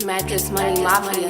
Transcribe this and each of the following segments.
Mattress Money Mafia.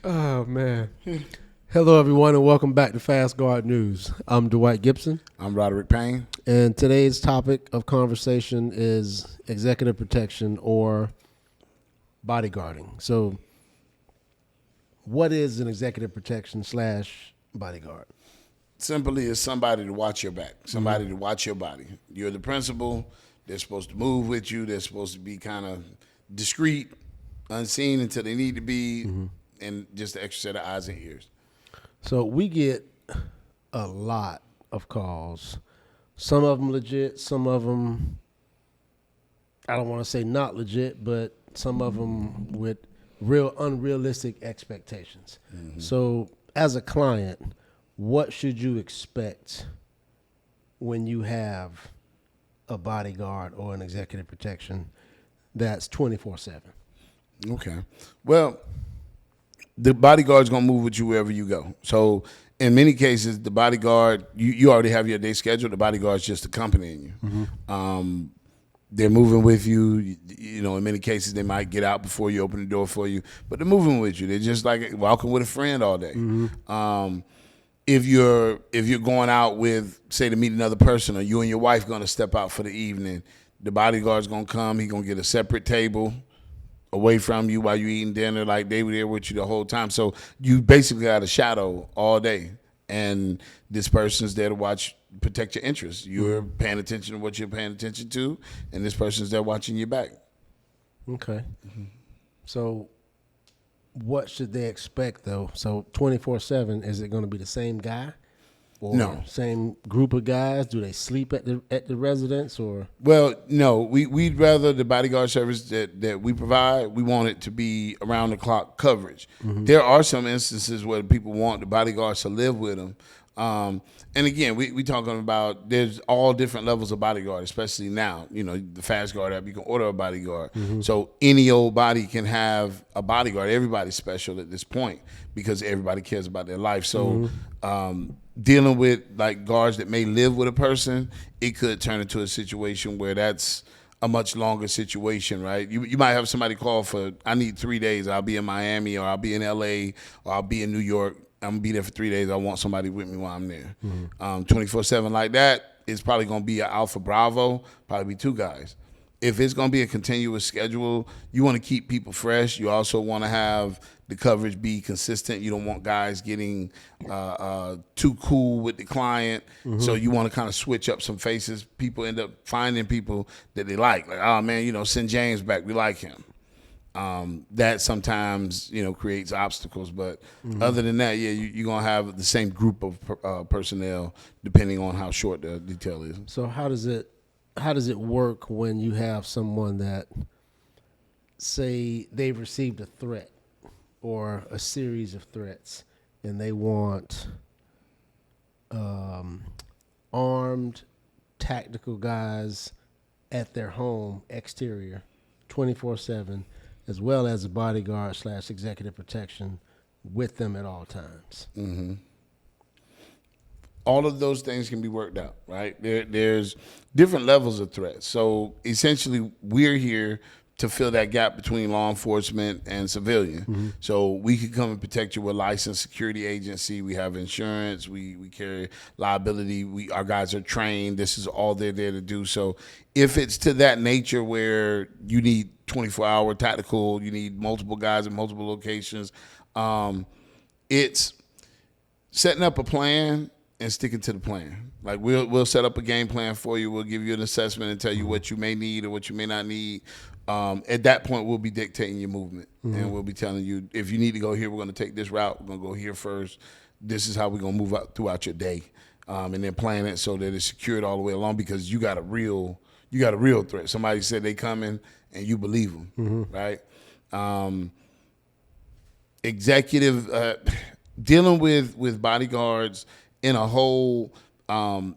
Oh, man. Hello, everyone, and welcome back to Fast Guard News. I'm Dwight Gibson, I'm Roderick Payne. and today's topic of conversation is executive protection or bodyguarding. So, what is an executive protection / bodyguard? Simply is somebody to watch your back, somebody to watch your body. You're the principal. They're supposed to move with you. They're supposed to be kind of discreet, unseen until they need to be, and just the extra set of eyes and ears. So, we get a lot of calls. Some of them legit, some of them, I don't want to say not legit, but some of them with real unrealistic expectations. So, as a client, what should you expect when you have a bodyguard or an executive protection that's 24/7? Okay. Well, the bodyguard's going to move with you wherever you go. So in many cases, the bodyguard, you already have your day scheduled. The bodyguard's just accompanying you. They're moving with you. You know, in many cases, they might get out before you open the door for you, but they're moving with you. They're just like walking with a friend all day. If you're going out with, say, to meet another person, or you and your wife going to step out for the evening, the bodyguard's going to come. He's going to get a separate table away from you while you're eating dinner, like they were there with you the whole time. So you basically got a shadow all day, and this person's there to protect your interests. You're paying attention to what you're paying attention to, and this person's there watching your back. Okay. So, what should they expect though? So 24/7, is it going to be the same guy, or No. same group of guys? Do they sleep at the residence or? Well, no, we'd rather the bodyguard service that we provide, we want it to be around the clock coverage. There are some instances where people want the bodyguards to live with them. And again, we talking about there's all different levels of bodyguard, especially now. You know, the Fast Guard app, you can order a bodyguard. So any old body can have a bodyguard. Everybody's special at this point because everybody cares about their life. So dealing with like guards that may live with a person, it could turn into a situation where that's a much longer situation, right? You might have somebody call for, I need 3 days. I'll be in Miami, or I'll be in LA, or I'll be in New York. I'm going to be there for 3 days. I want somebody with me while I'm there. 24/7 like that, it's probably going to be an Alpha Bravo, probably be 2 guys. If it's going to be a continuous schedule, you want to keep people fresh. You also want to have the coverage be consistent. You don't want guys getting too cool with the client. So you want to kind of switch up some faces. People end up finding people that they like. Like, oh, man, send James back. We like him. That sometimes, creates obstacles. But other than that, yeah, you're going to have the same group of personnel depending on how short the detail is. So how does it work when you have someone that, say, they've received a threat or a series of threats, and they want armed tactical guys at their home exterior 24/7, as well as a bodyguard / executive protection with them at all times? All of those things can be worked out, right? There's different levels of threats. So essentially, we're here to fill that gap between law enforcement and civilian. So we can come and protect you with a licensed security agency. We have insurance. We carry liability. Our guys are trained. This is all they're there to do. So if it's to that nature where you need 24-hour tactical, you need multiple guys in multiple locations, it's setting up a plan and sticking to the plan. Like we'll set up a game plan for you. We'll give you an assessment and tell you what you may need or what you may not need. At that point, we'll be dictating your movement, and we'll be telling you, if you need to go here, we're going to take this route. We're going to go here first. This is how we're going to move out throughout your day, and then plan it so that it's secured all the way along, because you got a real threat. Somebody said they coming, and you believe them, right? Dealing with bodyguards in a whole.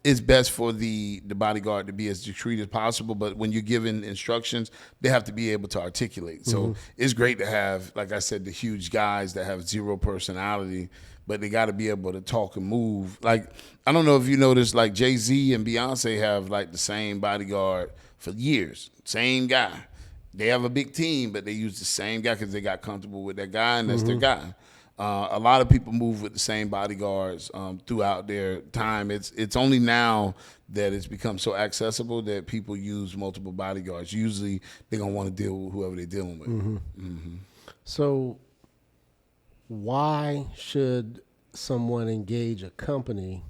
It's best for the bodyguard to be as discreet as possible, but when you're given instructions, they have to be able to articulate. So it's great to have, like I said, the huge guys that have zero personality, but they got to be able to talk and move. Like, I don't know if you noticed, like Jay-Z and Beyonce have like the same bodyguard for years, same guy. They have a big team, but they use the same guy because they got comfortable with that guy, and that's their guy. A lot of people move with the same bodyguards throughout their time. It's only now that it's become so accessible that people use multiple bodyguards. Usually, they're gonna want to deal with whoever they're dealing with. So, why should someone engage a company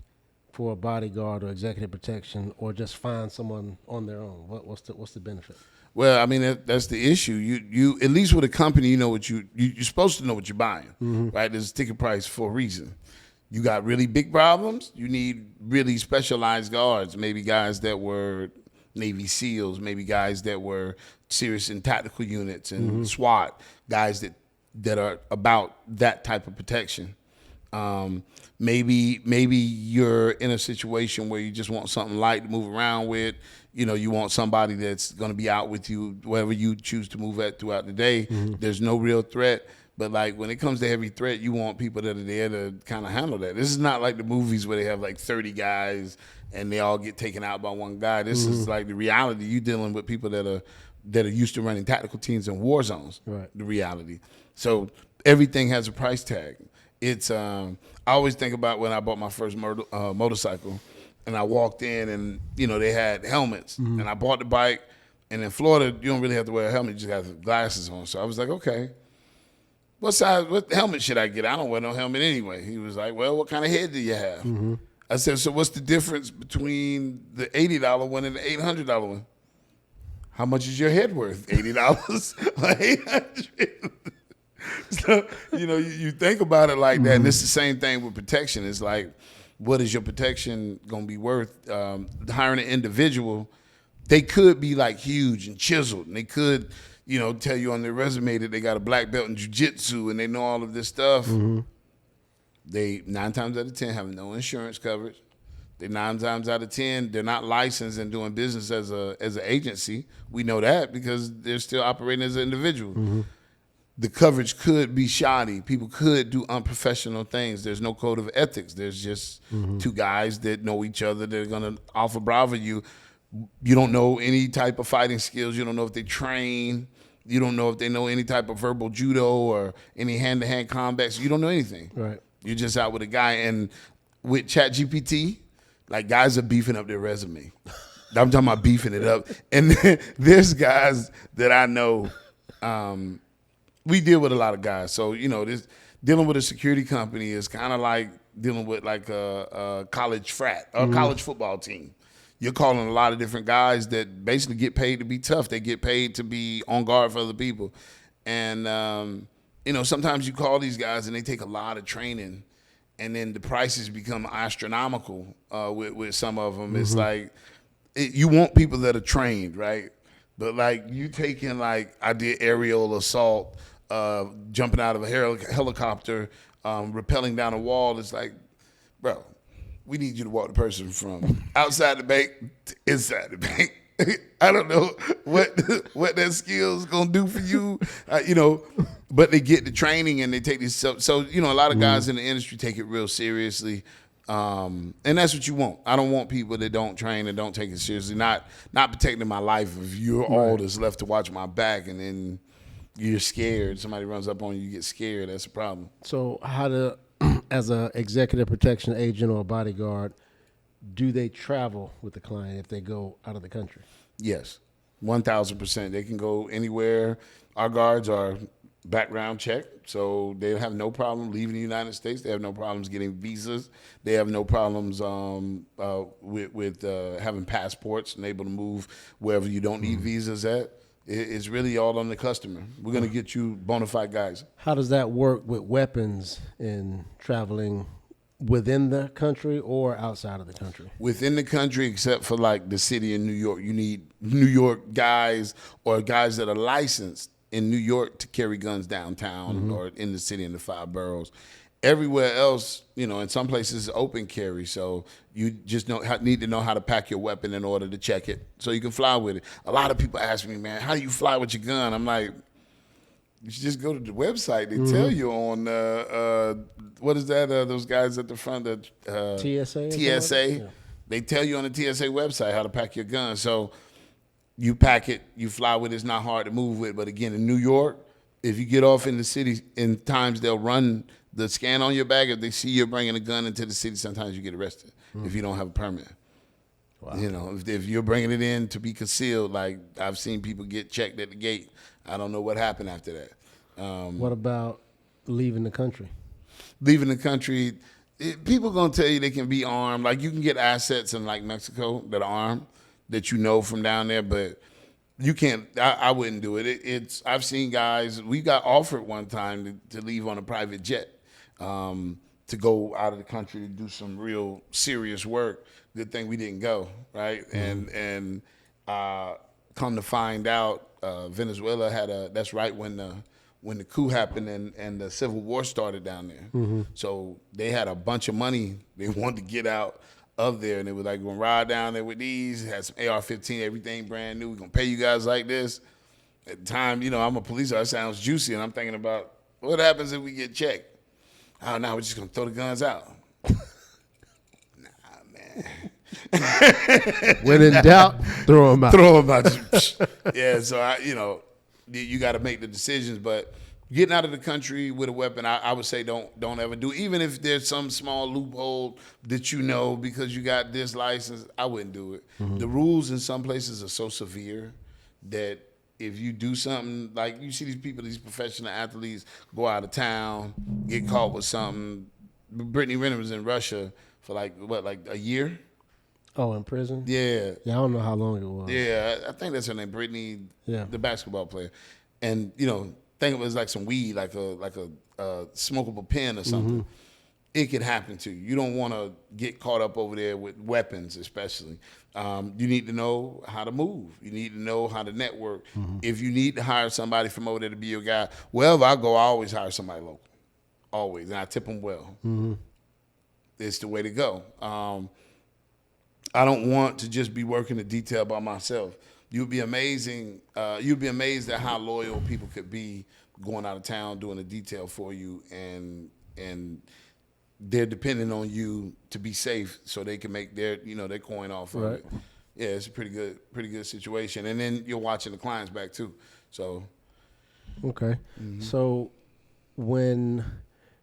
for a bodyguard or executive protection, or just find someone on their own? What's the benefit? Well, I mean that's the issue. You at least with a company, you know what you're supposed to know what you're buying, right? There's a ticket price for a reason. You got really big problems. You need really specialized guards. Maybe guys that were Navy SEALs. Maybe guys that were serious in tactical units and SWAT. Guys that are about that type of protection. Maybe you're in a situation where you just want something light to move around with. You know, you want somebody that's going to be out with you wherever you choose to move at throughout the day. There's no real threat. But, like, when it comes to heavy threat, you want people that are there to kind of handle that. This is not like the movies where they have, like, 30 guys and they all get taken out by one guy. This is, like, the reality. You're dealing with people that are used to running tactical teams in war zones, right. The reality. So everything has a price tag. It's I always think about when I bought my first motorcycle. And I walked in and, you know, they had helmets. And I bought the bike. And in Florida, you don't really have to wear a helmet. You just have glasses on. So I was like, okay, what helmet should I get? I don't wear no helmet anyway. He was like, well, what kind of head do you have? I said, so what's the difference between the $80 one and the $800 one? How much is your head worth? $80 or $800? So, you know, you think about it like that. And it's the same thing with protection. It's like, what is your protection going to be worth? Hiring an individual, they could be like huge and chiseled, and they could, you know, tell you on their resume that they got a black belt in jiu-jitsu and they know all of this stuff. They 9 times out of 10 have no insurance coverage. They 9 times out of 10 they're not licensed and doing business as an agency. We know that because they're still operating as an individual. The coverage could be shoddy. People could do unprofessional things. There's no code of ethics. There's just 2 guys that know each other. They're going to alpha bravo you. You don't know any type of fighting skills. You don't know if they train. You don't know if they know any type of verbal judo or any hand-to-hand combat. So you don't know anything. Right. You're just out with a guy. And with ChatGPT, like, guys are beefing up their resume. I'm talking about beefing it up. And there's guys that I know we deal with a lot of guys. So, you know, this dealing with a security company is kind of like dealing with like a college frat or college football team. You're calling a lot of different guys that basically get paid to be tough. They get paid to be on guard for other people. And, you know, sometimes you call these guys and they take a lot of training, and then the prices become astronomical with some of them. It's like you want people that are trained, right? But, like, you taking, like, I did aerial assault, jumping out of a helicopter, rappelling down a wall. It's like, bro, we need you to walk the person from outside the bank to inside the bank. I don't know what that skill is gonna do for you, you know. But they get the training and they take these. So you know, a lot of guys in the industry take it real seriously, and that's what you want. I don't want people that don't train and don't take it seriously. Not protecting my life. If you're all that's left to watch my back, and then you're scared, somebody runs up on you, you get scared. That's a problem. So how to, as a executive protection agent or a bodyguard, do they travel with the client if they go out of the country? Yes, 1,000%. They can go anywhere. Our guards are background checked, so they have no problem leaving the United States. They have no problems getting visas. They have no problems with having passports and able to move wherever you don't need visas at. It's really all on the customer. We're going to get you bona fide guys. How does that work with weapons in traveling within the country or outside of the country? Within the country, except for like the city of New York, you need New York guys or guys that are licensed in New York to carry guns downtown or in the city in the 5 boroughs. Everywhere else, you know, in some places it's open carry, so you just need to know how to pack your weapon in order to check it so you can fly with it. A lot of people ask me, man, how do you fly with your gun? I'm like, you should just go to the website. They tell you on, what is that, those guys at the front of TSA? TSA. Yeah. They tell you on the TSA website how to pack your gun. So you pack it, you fly with it. It's not hard to move with. But again, in New York, If you get off in the city, in times they'll run the scan on your bag. If they see you're bringing a gun into the city, sometimes you get arrested if you don't have a permit. Wow. You know, if you're bringing it in to be concealed, like I've seen people get checked at the gate. I don't know what happened after that. What about leaving the country? Leaving the country, people gonna tell you they can be armed. Like you can get assets in like Mexico that are armed that you know from down there, but you can't. I wouldn't do it. I've seen guys. We got offered one time to leave on a private jet to go out of the country to do some real serious work. Good thing we didn't go, right? Mm-hmm. And come to find out, Venezuela had that's right when the coup happened and the civil war started down there. Mm-hmm. So they had a bunch of money they wanted to get out of there, and they was like, "We're gonna ride down there with these." Had some AR-15, everything brand new. We're gonna pay you guys like this. At the time, you know, I'm a police officer. It sounds juicy, and I'm thinking about what happens if we get checked. Oh, now we're just gonna throw the guns out. Nah, man. When in doubt, throw them out. Throw them out. Yeah, so you got to make the decisions, but getting out of the country with a weapon, I would say don't ever do it. Even if there's some small loophole that you know because you got this license, I wouldn't do it. Mm-hmm. The rules in some places are so severe that if you do something, like you see these people, these professional athletes go out of town, get caught with something. Brittany Renner was in Russia for like a year? Oh, in prison? Yeah. Yeah, I don't know how long it was. Yeah, I think that's her name, Brittany, the basketball player. And, think it was like some weed, like a smokable pen or something. Mm-hmm. It could happen to you. You don't want to get caught up over there with weapons, especially. You need to know how to move. You need to know how to network. Mm-hmm. If you need to hire somebody from over there to be your guy, wherever I go, I always hire somebody local. Always. And I tip them well. Mm-hmm. It's the way to go. I don't want to just be working the detail by myself. You'd be amazing. You'd be amazed at how loyal people could be going out of town doing a detail for you, and they're depending on you to be safe so they can make their coin off of it. Yeah, it's a pretty good situation. And then you're watching the clients back too. So okay. Mm-hmm. So when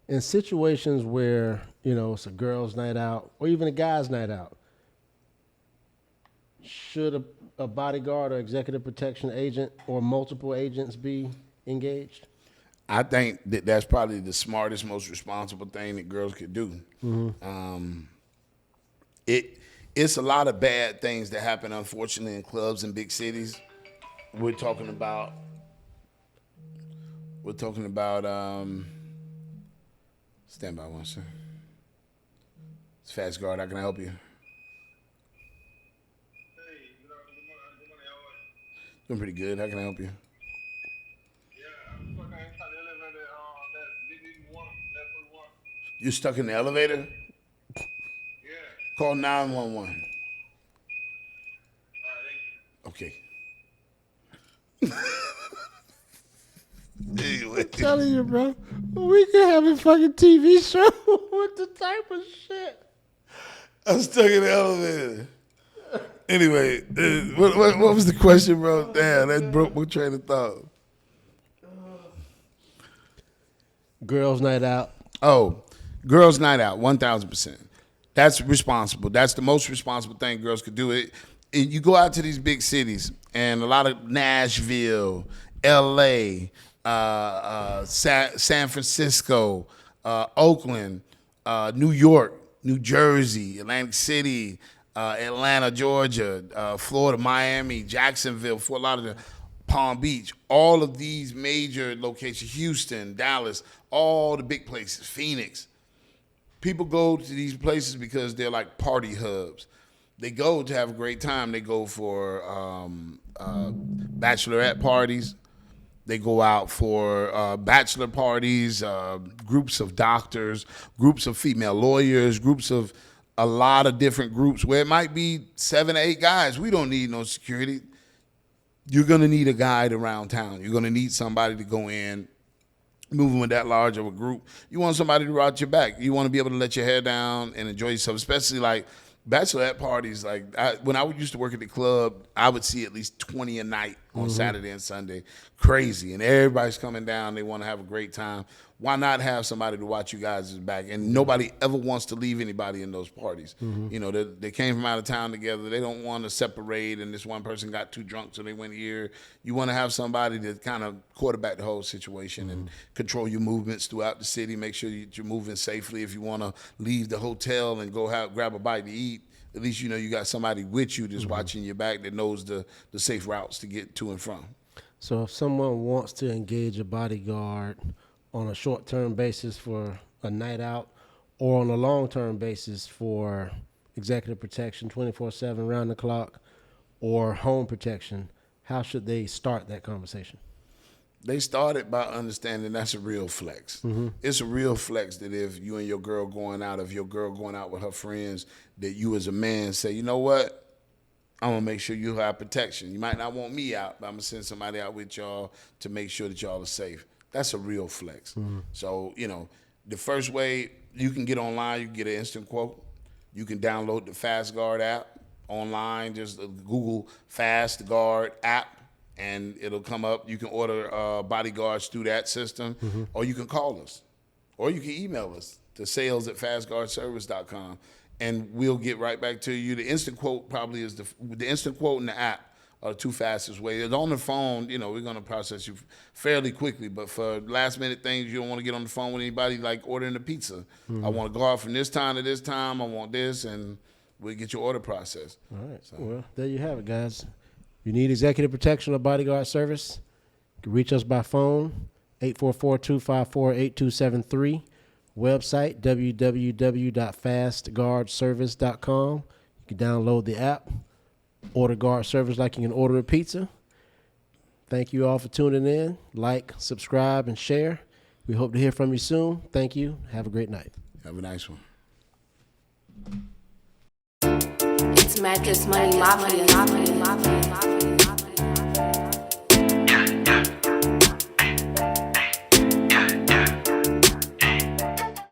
in situations where it's a girls' night out or even a guys' night out, should a bodyguard or executive protection agent or multiple agents be engaged? I think that's probably the smartest, most responsible thing that girls could do. Mm-hmm. It's a lot of bad things that happen, unfortunately, in clubs in big cities. We're talking about. Stand by one second. It's Fast Guard. How can I help you? Doing pretty good. How can I help you? You stuck in the elevator? Yeah. Call 911. Okay. Anyway. I'm telling you, bro. We could have a fucking TV show with the type of shit. I'm stuck in the elevator. Anyway, what was the question, bro? Damn, that broke my train of thought. Girls' night out. Oh, girls' night out, 1,000%. That's responsible. That's the most responsible thing girls could do. You go out to these big cities, and a lot of Nashville, L.A., San Francisco, Oakland, New York, New Jersey, Atlantic City, Atlanta, Georgia, Florida, Miami, Jacksonville, Fort Lauderdale, Palm Beach, all of these major locations, Houston, Dallas, all the big places, Phoenix. People go to these places because they're like party hubs. They go to have a great time. They go for bachelorette parties. They go out for bachelor parties, groups of doctors, groups of female lawyers, groups of a lot of different groups where it might be 7 or 8 guys. We don't need no security. You're going to need a guide around town. You're going to need somebody to go in, moving with that large of a group. You want somebody to watch your back. You want to be able to let your hair down and enjoy yourself, especially like bachelorette parties. Like when I used to work at the club, I would see at least 20 a night on Saturday and Sunday, crazy, and everybody's coming down. They want to have a great time. Why not have somebody to watch you guys' back? And nobody ever wants to leave anybody in those parties. You know, they came from out of town together. They don't want to separate, and this one person got too drunk, so they went here. You want to have somebody to kind of quarterback the whole situation and control your movements throughout the city, make sure you're moving safely. If you want to leave the hotel and go grab a bite to eat, at least you know you got somebody with you that's watching your back that knows the safe routes to get to and from. So if someone wants to engage a bodyguard on a short-term basis for a night out or on a long-term basis for executive protection 24/7 round the clock or home protection, how should they start that conversation? They started by understanding that's a real flex. It's a real flex that if you and your girl going out, if your girl going out with her friends, that you as a man say, you know what, I'm going to make sure you have protection. You might not want me out, but I'm going to send somebody out with y'all to make sure that y'all are safe. That's a real flex. So, you know, the first way you can get online, you can get an instant quote. You can download the Fast Guard app online. Just Google Fast Guard app, and it'll come up. You can order bodyguards through that system, or you can call us, or you can email us to sales@fastguardservice.com, and we'll get right back to you. The instant quote probably is the instant quote and the app are the two fastest ways. It's on the phone, you know, we're going to process you fairly quickly, but for last minute things, you don't want to get on the phone with anybody like ordering a pizza. I want to go out from this time to this time. I want this, and we'll get your order processed. All right. So. Well, there you have it, guys. You need executive protection or bodyguard service, you can reach us by phone, 844-254-8273. Website, www.fastguardservice.com. You can download the app, order guard service like you can order a pizza. Thank you all for tuning in. Like, subscribe, and share. We hope to hear from you soon. Thank you. Have a great night. Have a nice one. It's Mattress Money Mafia.